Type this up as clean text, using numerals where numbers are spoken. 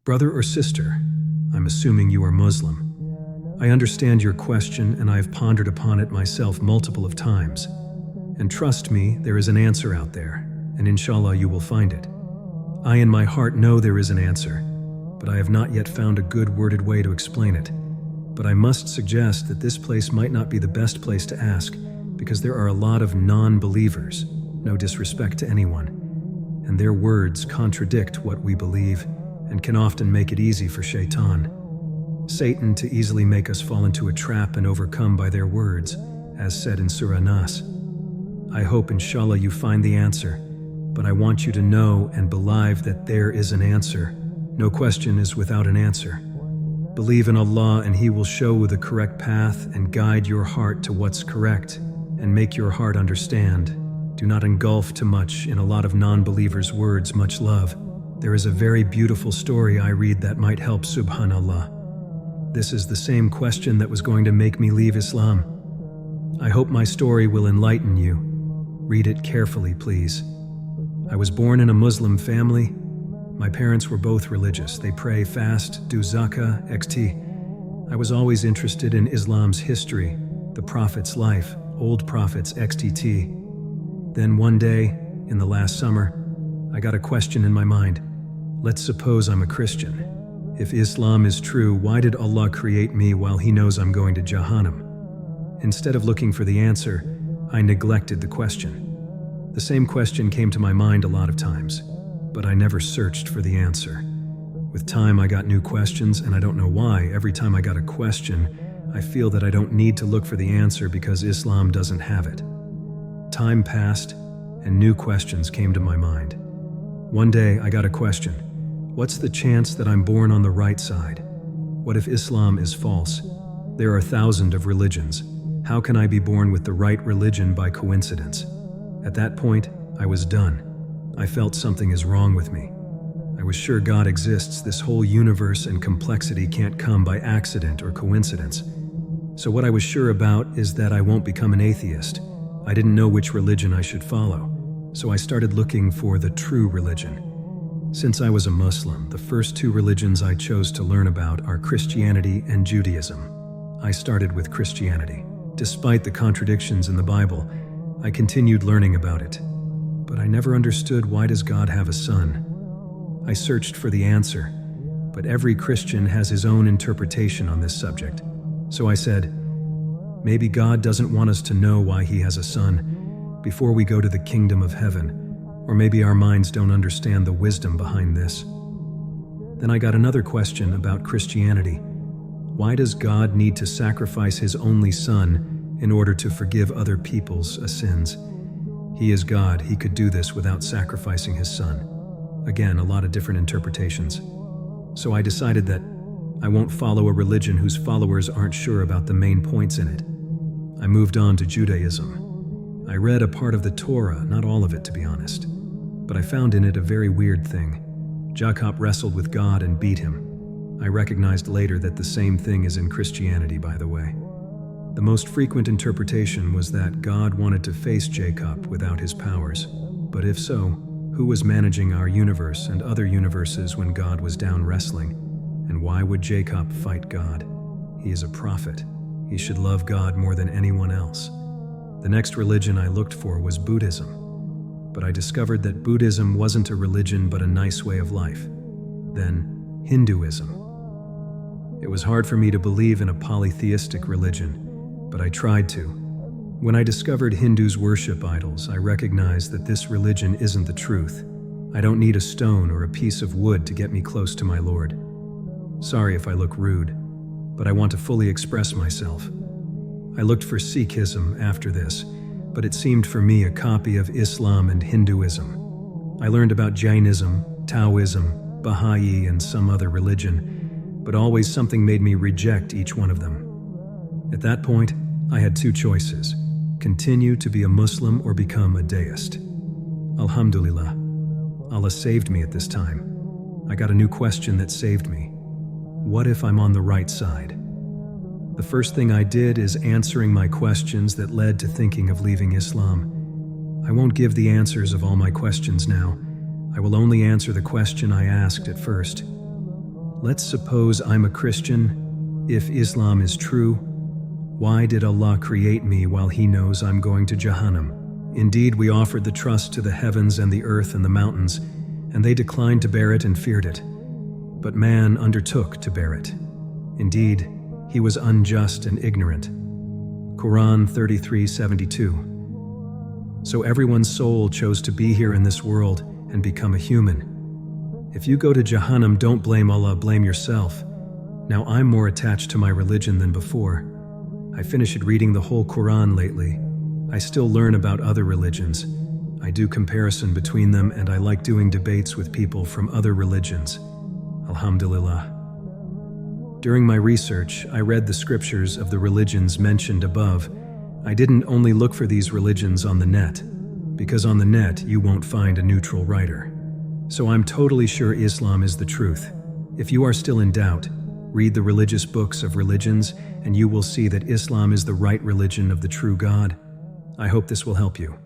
Brother or sister, I'm assuming you are Muslim. I understand your question and I have pondered upon it myself multiple of times. And trust me, there is an answer out there, and inshallah you will find it. I in my heart know there is an answer, but I have not yet found a good worded way to explain it. But I must suggest that this place might not be the best place to ask, because there are a lot of non-believers, no disrespect to anyone, and their words contradict what we believe and can often make it easy for Shaitan, Satan, to easily make us fall into a trap and overcome by their words, as said in Surah Nas. I hope inshallah you find the answer, but I want you to know and believe that there is an answer. No question is without an answer. Believe in Allah and He will show the correct path and guide your heart to what's correct and make your heart understand. Do not engulf too much in a lot of non-believers' words. Much love. There is a very beautiful story I read that might help, subhanallah. This is the same question that was going to make me leave Islam. I hope my story will enlighten you. Read it carefully, please. I was born in a Muslim family. My parents were both religious. They pray, fast, do zakah, xt. I was always interested in Islam's history, the Prophet's life, old prophets, xtt. Then one day, in the last summer, I got a question in my mind. Let's suppose I'm a Christian. If Islam is true, why did Allah create me while He knows I'm going to Jahannam? Instead of looking for the answer, I neglected the question. The same question came to my mind a lot of times, but I never searched for the answer. With time, I got new questions, and I don't know why. Every time I got a question, I feel that I don't need to look for the answer because Islam doesn't have it. Time passed, and new questions came to my mind. One day, I got a question. What's the chance that I'm born on the right side? What if Islam is false? There are thousands of religions. How can I be born with the right religion by coincidence? At that point, I was done. I felt something is wrong with me. I was sure God exists. This whole universe and complexity can't come by accident or coincidence. So what I was sure about is that I won't become an atheist. I didn't know which religion I should follow, so I started looking for the true religion. Since I was a Muslim, the first two religions I chose to learn about are Christianity and Judaism. I started with Christianity. Despite the contradictions in the Bible, I continued learning about it. But I never understood, why does God have a son? I searched for the answer, but every Christian has his own interpretation on this subject. So I said, maybe God doesn't want us to know why He has a son before we go to the kingdom of heaven. Or maybe our minds don't understand the wisdom behind this. Then I got another question about Christianity. Why does God need to sacrifice His only Son in order to forgive other people's sins? He is God. He could do this without sacrificing His Son. Again, a lot of different interpretations. So I decided that I won't follow a religion whose followers aren't sure about the main points in it. I moved on to Judaism. I read a part of the Torah, not all of it to be honest. But I found in it a very weird thing. Jacob wrestled with God and beat him. I recognized later that the same thing is in Christianity, by the way. The most frequent interpretation was that God wanted to face Jacob without his powers. But if so, who was managing our universe and other universes when God was down wrestling? And why would Jacob fight God? He is a prophet. He should love God more than anyone else. The next religion I looked for was Buddhism. But I discovered that Buddhism wasn't a religion but a nice way of life. Then, Hinduism. It was hard for me to believe in a polytheistic religion, but I tried to. When I discovered Hindus worship idols, I recognized that this religion isn't the truth. I don't need a stone or a piece of wood to get me close to my Lord. Sorry if I look rude, but I want to fully express myself. I looked for Sikhism after this, but it seemed for me a copy of Islam and Hinduism. I learned about Jainism, Taoism, Baha'i, and some other religion, but always something made me reject each one of them. At that point, I had two choices: continue to be a Muslim or become a deist. Alhamdulillah, Allah saved me at this time. I got a new question that saved me. What if I'm on the right side? The first thing I did is answering my questions that led to thinking of leaving Islam. I won't give the answers of all my questions now. I will only answer the question I asked at first. Let's suppose I'm a Christian. If Islam is true, why did Allah create me while He knows I'm going to Jahannam? Indeed, we offered the trust to the heavens and the earth and the mountains, and they declined to bear it and feared it. But man undertook to bear it. Indeed, he was unjust and ignorant. Quran 33:72. So everyone's soul chose to be here in this world and become a human. If you go to Jahannam, don't blame Allah, blame yourself. Now I'm more attached to my religion than before. I finished reading the whole Quran lately. I still learn about other religions. I do comparison between them, and I like doing debates with people from other religions. Alhamdulillah. During my research, I read the scriptures of the religions mentioned above. I didn't only look for these religions on the net, because on the net you won't find a neutral writer. So I'm totally sure Islam is the truth. If you are still in doubt, read the religious books of religions and you will see that Islam is the right religion of the true God. I hope this will help you.